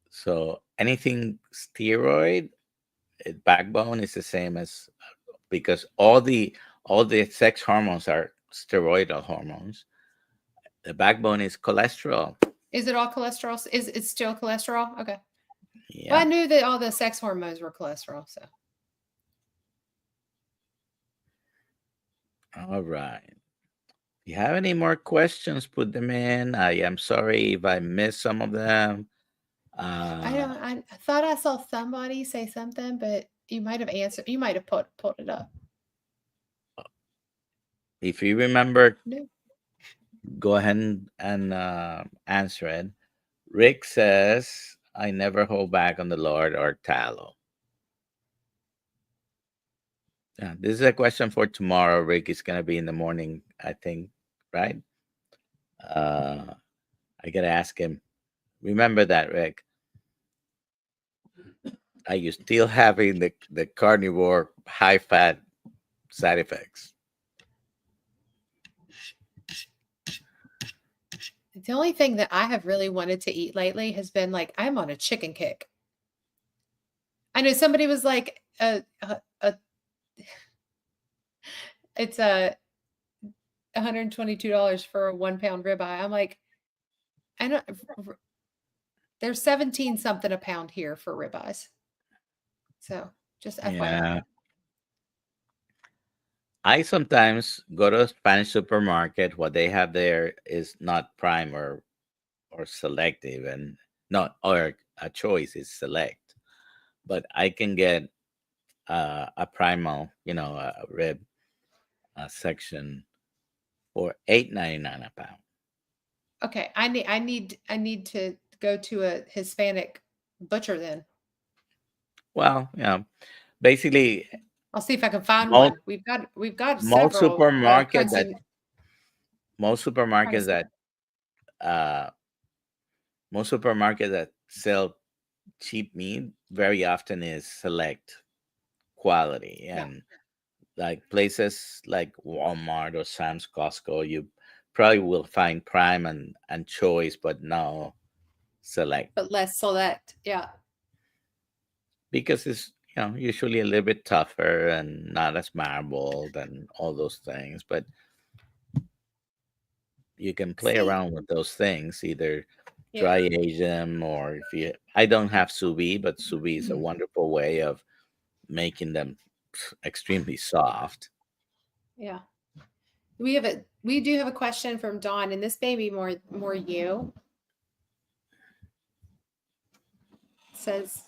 So anything steroid, backbone is the same as, because all the sex hormones are steroidal hormones. The backbone is cholesterol. Is it all cholesterol? Is it still cholesterol? Okay. Well, I Yep. knew that all the sex hormones were cholesterol. So All right. If you have any more questions, put them in. I am sorry if I missed some of them. I Uh, don't. I thought I saw somebody say something, but you might have answered. You might have pulled it up. if you remember, No. go ahead and answer it. Rick says, I never hold back on the Lord or tallow. Yeah, this is a question for tomorrow. Rick is going to be in the morning, I think, right? Uh, I got to ask him. Remember that, Rick. Are you still having the carnivore high fat side effects? The only thing that I have really wanted to eat lately has been like I'm on a chicken kick. I know somebody was like, it's a $122 for a 1 pound ribeye. I'm like, I don't. There's 17 something a pound here for ribeyes. So just FYI. Yeah. I sometimes go to a Spanish supermarket. What they have there is not prime or selective, and not or a choice is select. But I can get a primal, a rib section for 8.99 a pound. Okay, I need to go to a Hispanic butcher then. Well, basically I'll see if I can find most one. We've got most several supermarket that crunchy. most Trying to supermarkets see. that uh most supermarkets that sell cheap meat very often is select quality, Yeah, and like places like Walmart or Sam's Costco, you probably will find prime and choice, but no select, but less select. Yeah. because it's usually a little bit tougher and not as marbled and all those things. But you can play See. around with those things, either Yeah. dry age them, or if you I don't have sous vide, but sous vide is a Mhm. wonderful way of making them extremely soft. Yeah. We do have a question from Dawn, and this may be more you. It says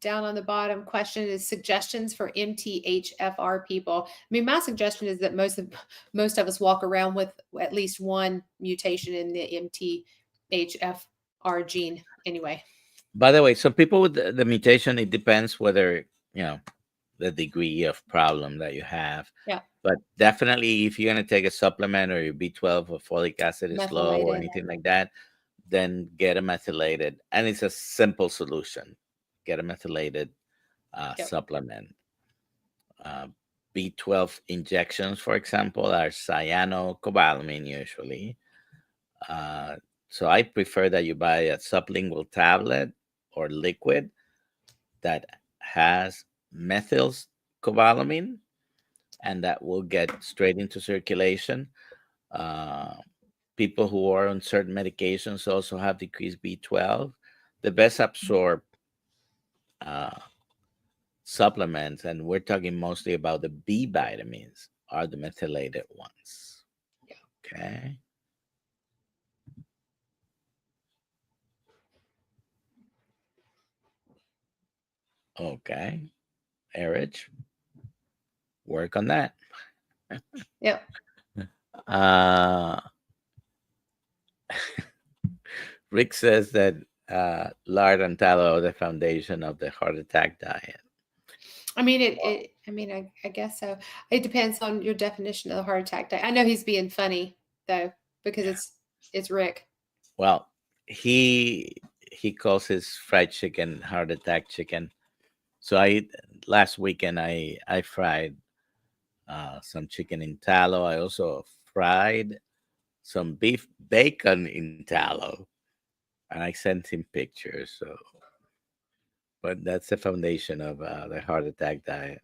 down on the bottom question is suggestions for MTHFR people. I mean, my suggestion is that most of us walk around with at least one mutation in the MTHFR gene anyway. By the way, some people with the mutation, it depends whether you know the degree of problem that you have. Yeah, But definitely, if you're going to take a supplement or your B12 or folic acid is low or methylated. anything like that, then get a methylated. And it's a simple solution. Get a methylated Yep, supplement. Uh, B12 injections, for example, are cyanocobalamin usually. Uh, so I prefer that you buy a sublingual tablet or liquid that has methylcobalamin, and that will get straight into circulation. Uh, People who are on certain medications also have decreased B12. The best absorb uh, supplements, and we're talking mostly about the B vitamins, are the methylated ones. Okay. Okay. Erich, work on that. yep. Uh, Rick says that lard and tallow are the foundation of the heart attack diet. I mean, I guess so. It depends on your definition of the heart attack day. I know he's being funny though, because it's Rick. Well, he calls his fried chicken heart attack chicken. So I last weekend I fried some chicken in tallow. I also fried some beef bacon in tallow, and I sent him pictures. So, but that's the foundation of the heart attack diet.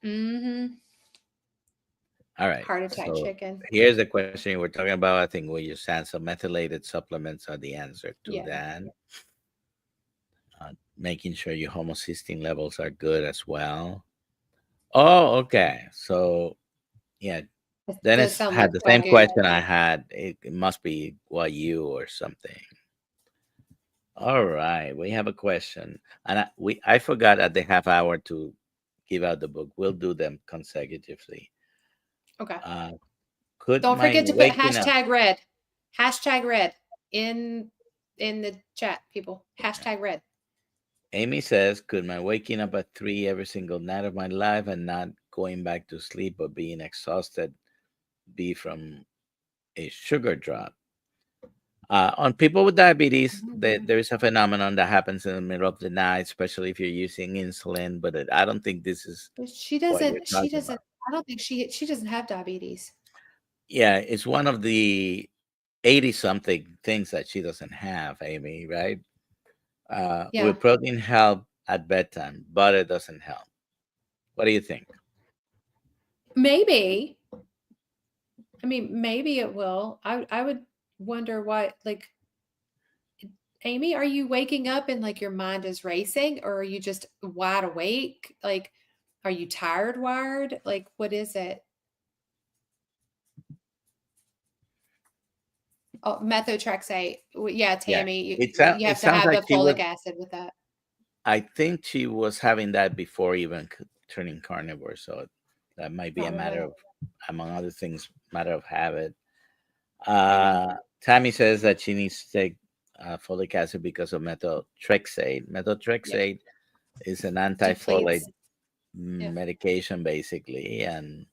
Mm-hmm. All right. Heart attack So chicken. here's the question we're talking about. I think we just answered methylated supplements are the answer to Yeah. that. making sure your homocysteine levels are good as well. Oh, okay. So yeah, It does Dennis sound had like the same Wagyu. question I had. It must be what you or something. All right, we have a question, and I forgot at the half hour to give out the book. We'll do them consecutively. Okay. Uh, could Don't my forget to put waking up? hashtag red. Hashtag red in the chat, people. Hashtag red. Amy says, could my waking up at 3 every single night of my life and not going back to sleep but being exhausted be from a sugar drop? On people with diabetes, there is a phenomenon that happens in the middle of the night, especially if you're using insulin. But I don't think this is But what you're she talking doesn't about. I don't think she doesn't have diabetes. Yeah, it's one of the 80 something things that she doesn't have, Amy, right? Yeah. Will protein help at bedtime? Butter doesn't help. What do you think? Maybe. I mean, maybe it will. I would wonder why, like, Amy, are you waking up and like your mind is racing, or are you just wide awake? Like, are you tired wired? Like, what is it? Oh, methotrexate. Yeah, Yeah, Tammy, you it have to sounds have like the she was. folic acid with that. I think she was having that before even turning carnivore. So that might be a matter Probably. of, among other things, matter of habit. Tammy says that she needs to take folic acid because of methotrexate. Yep. Methotrexate is an anti-folate Depletes. Yeah. medication, basically, and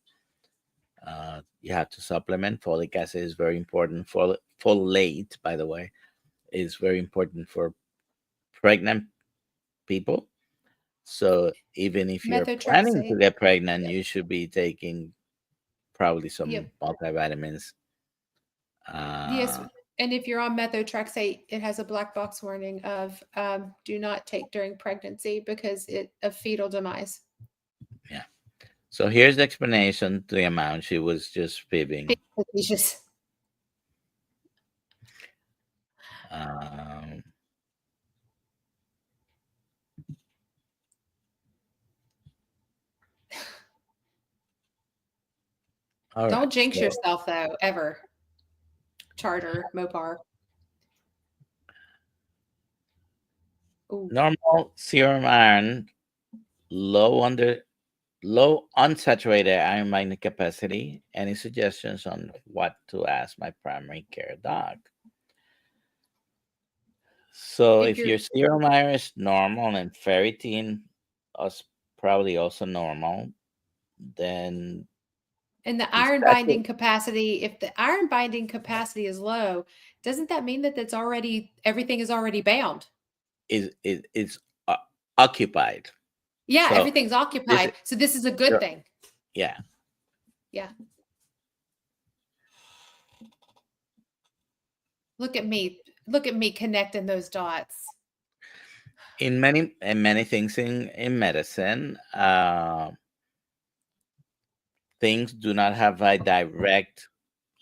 you have to supplement. Folic acid is very important. Folate, by the way, is very important for pregnant people. So even if you're planning to Methotrexate. get pregnant, Yep. you should be taking probably some Yep. multivitamins. Yes. Uh, And if you're on methotrexate, it has a black box warning of do not take during pregnancy because it of fetal demise. yeah. So here's the explanation to the amount. She was just fibbing. Facetious. Um, all right. Don't jinx So yourself though, ever. Charter, Mopar. Ooh, normal serum iron, low under low unsaturated iron binding capacity. Any suggestions on what to ask my primary care doc? So if if you're your serum iron is normal and ferritin is probably also normal, then and the iron binding especially capacity, if the iron binding capacity is low, doesn't that mean that that's already everything is already bound? is occupied. Yeah, So everything's this occupied. is So this is a good so- thing. yeah. Yeah. Look at me. Look at me connecting those dots. In many things in medicine, things do not have a direct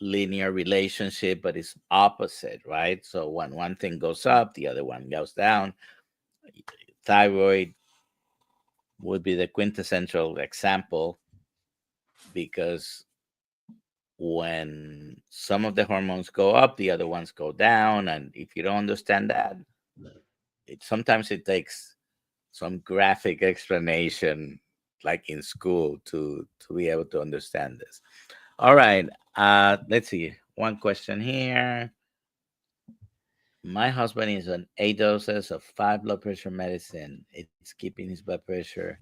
linear relationship, but it's opposite, right? So when one thing goes up, the other one goes down. Thyroid would be the quintessential example because when some of the hormones go up, the other ones go down. And if you don't understand that, sometimes it takes some graphic explanation, like in school, to be able to understand this. All right, let's see. One question here. My husband is on 8 doses of 5 blood pressure medicine. It's keeping his blood pressure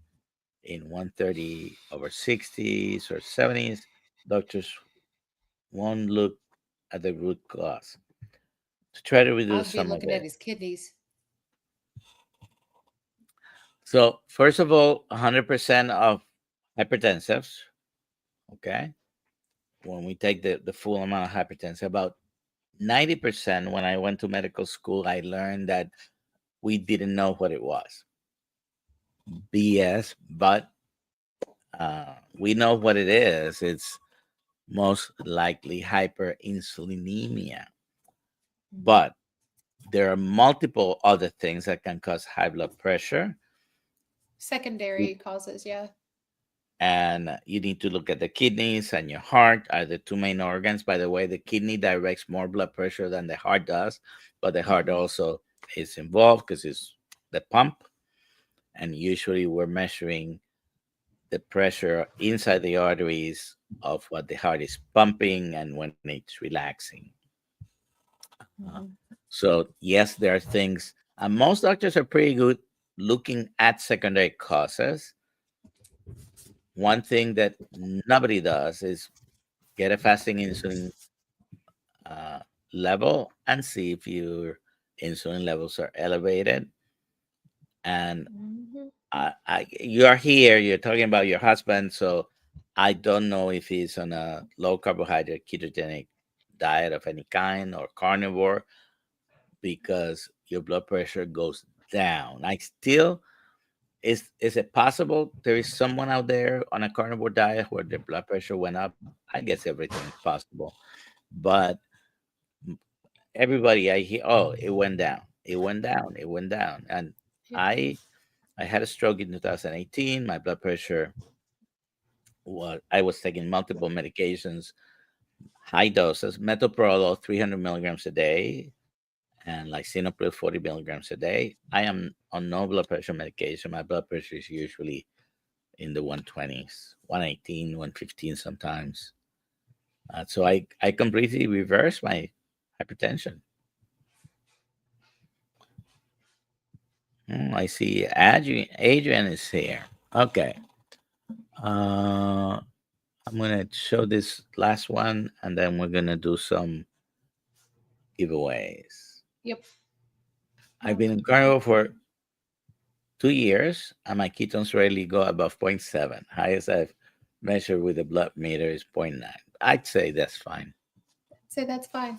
in 130/60s or 70s. Doctors won't look at the root cause to try to reduce I'd be some of looking at it. his kidneys. So, first of all, 100% of hypertensives, okay, when we take the full amount of hypertension, about 90%, when I went to medical school, I learned that we didn't know what it was. BS, but we know what it is. It's most likely hyperinsulinemia. Mhm. But There are multiple other things that can cause high blood pressure. Secondary causes, yeah. And you need to look at the kidneys and your heart are the two main organs. By the way, the kidney directs more blood pressure than the heart does, but the heart Mhm. also is involved because it's the pump. And usually we're measuring the pressure inside the arteries of what the heart is pumping and when it's relaxing. Uh, Mhm. so, yes, there are things, and most doctors are pretty good looking at secondary causes. One thing that nobody does is get a fasting insulin uh, level and see if your insulin levels are elevated. And Mhm. you are here, you're talking about your husband, so I don't know if he's on a low carbohydrate ketogenic diet of any kind or carnivore because your blood pressure goes down. I still is it possible there is someone out there on a carnivore diet where their blood pressure went up? I guess everything is possible, but everybody I hear, oh, it went down, it went down, it went down, and Yeah. I I had a stroke in 2018. My blood pressure was I was taking multiple medications, high doses, metoprolol 300 milligrams a day, and lisinopril 40 milligrams a day. I am on no blood pressure medication. My blood pressure is usually in the 120s, 118, 115 sometimes. So I completely reversed my hypertension. I see Adrian is here. Okay. Uh, I'm going to show this last one and then we're going to do some giveaways. Yep. I've been in carnivore for 2 years and my ketones rarely go above zero point 0.7. Highest I've measured with a blood meter is zero point 0.9. I'd say that's fine. So that's fine.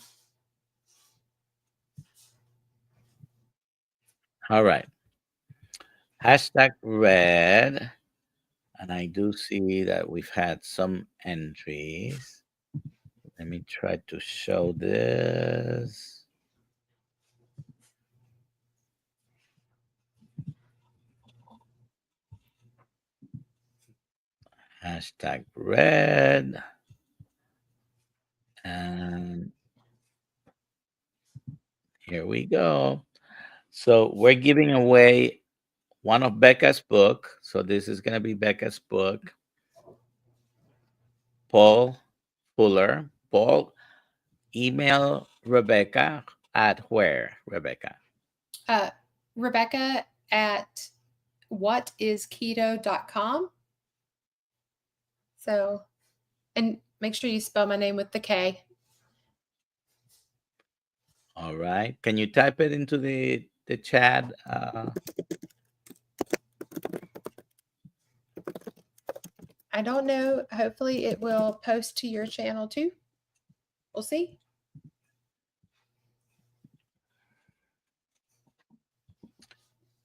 All right. Hashtag red. And I do see that we've had some entries. Let me try to show this. Hashtag red. And here we go. So we're giving away one of Becca's book. So this is going to be Becca's book. Paul Fuller. Paul, email Rebecca at where, Rebecca? Uh, Rebekah at whatisketo.com. So, and make sure you spell my name with the K. All right. Can you type it into the chat? I don't know. Hopefully, it will post to your channel too. We'll see.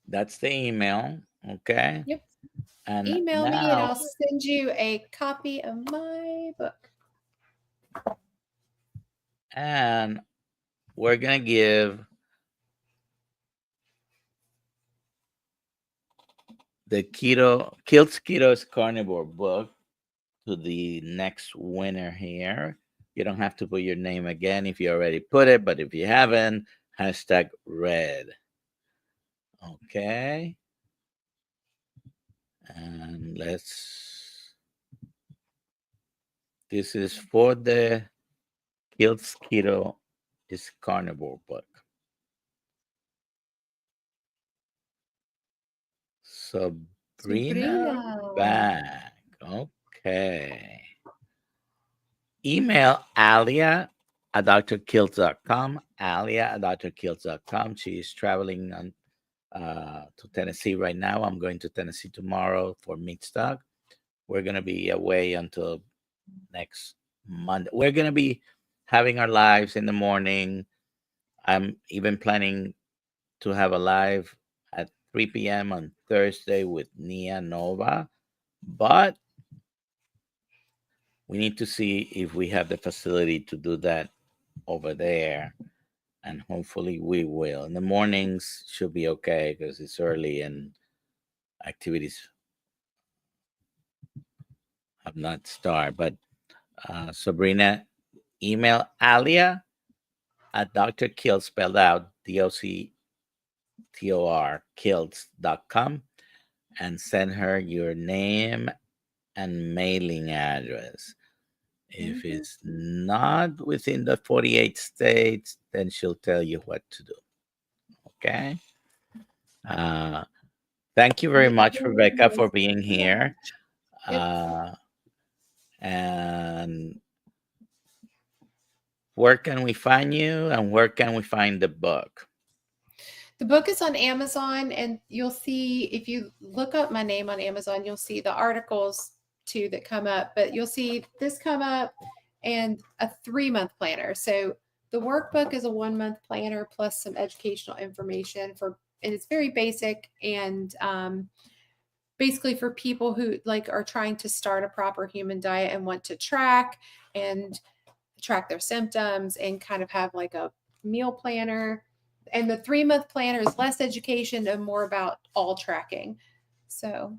That's the email. Okay. Yep. And Email me and now, I'll send you a copy of my book. and we're going to give the KiltzKeto's Carnivore book to the next winner here. You don't have to put your name again if you already put it, but if you haven't, hashtag red. Okay. And this is for the Kilt's Keto is Carnivore book. Sabrina Sabrina. back. Okay. Email Alia at drkiltz.com. Alia at drkiltz.com. She's traveling to Tennessee right now. I'm going to Tennessee tomorrow for Meatstock. We're going to be away until next Monday. We're going to be having our lives in the morning. I'm even planning to have a live at 3 p.m. on Thursday with Nia Nova, but we need to see if we have the facility to do that over there. and hopefully we will. In the mornings should be okay because it's early and activities have not started. But Sabrina, email Alia at Dr. Kill, spelled out DOCTOR, kilts.com, and send her your name and mailing address. If Mhm. it's not within the 48 states, then she'll tell you what to do. Okay. Uh, Thank you very Make it much, your Rebecca, for business. being Yeah. here. Yep. Uh, and where can we find you and where can we find the book? The book is on Amazon, and you'll see if you look up my name on Amazon, you'll see the articles too that come up, but you'll see this come up and a 3-month planner. So the workbook is a 1-month planner plus some educational information and it's very basic and basically for people who like are trying to start a proper human diet and want to and track their symptoms and kind of have like a meal planner. And the 3-month planner is less education and more about all tracking. So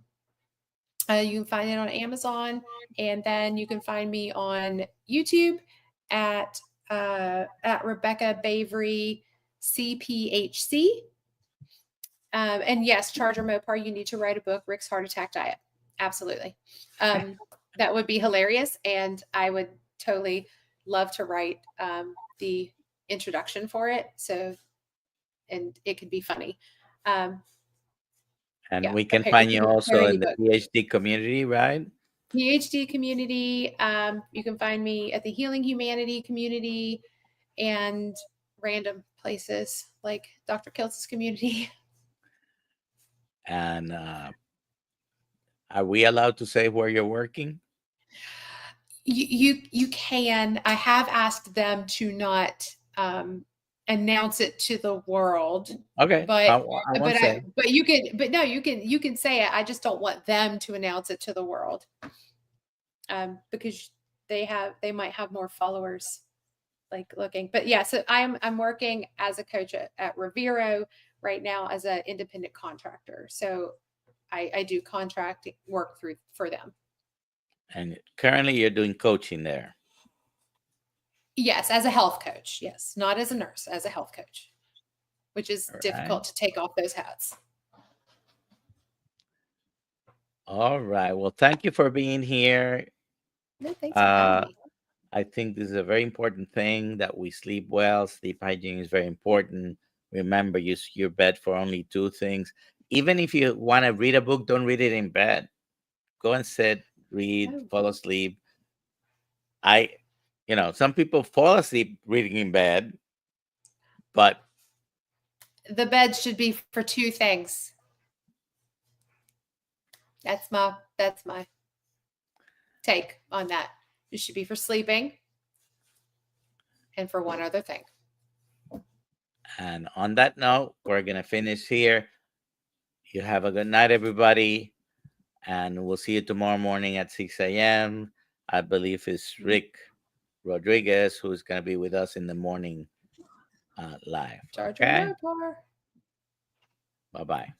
you can find it on Amazon, and then you can find me on YouTube at Rebekah Bavery CPHC. And yes, Charger Mopar, you need to write a book, Rick's Heart Attack Diet. Absolutely. That would be hilarious. And I would totally love to write the introduction for it. So, and it could be funny. Um, And yeah, we can it find could you be a also parody in the book. PhD community, right? PhD community. You can find me at the Healing Humanity community and random places like Dr. KiltzHealth's community. And are we allowed to say where you're working? You can. I have asked them to not announce it to the world, Okay, but I won't say. you can say it. I just don't want them to announce it to the world because they might have more followers like looking. But yeah, so I'm working as a coach at Revero right now as an independent contractor. So I do contract work through for them. And currently you're doing coaching there. Yes, as a health coach. Yes, not as a nurse, as a health coach, which is All right. difficult to take off those hats. All right. Well, thank you for being here. No, thanks for having Uh, me. I think this is a very important thing that we sleep well. Sleep hygiene is very important. Remember, use your bed for only two things. Even if you want to read a book, don't read it in bed. Go and sit, read, Oh, fall asleep. I, some people fall asleep reading in bed, but the bed should be for two things. That's my take on that. It should be for sleeping and for one other thing. and on that note, we're gonna finish here. You have a good night, everybody, and we'll see you tomorrow morning at 6 a.m. I believe it's Rick Rodriguez who's gonna be with us in the morning live. Charger Okay, Mopar. bye bye.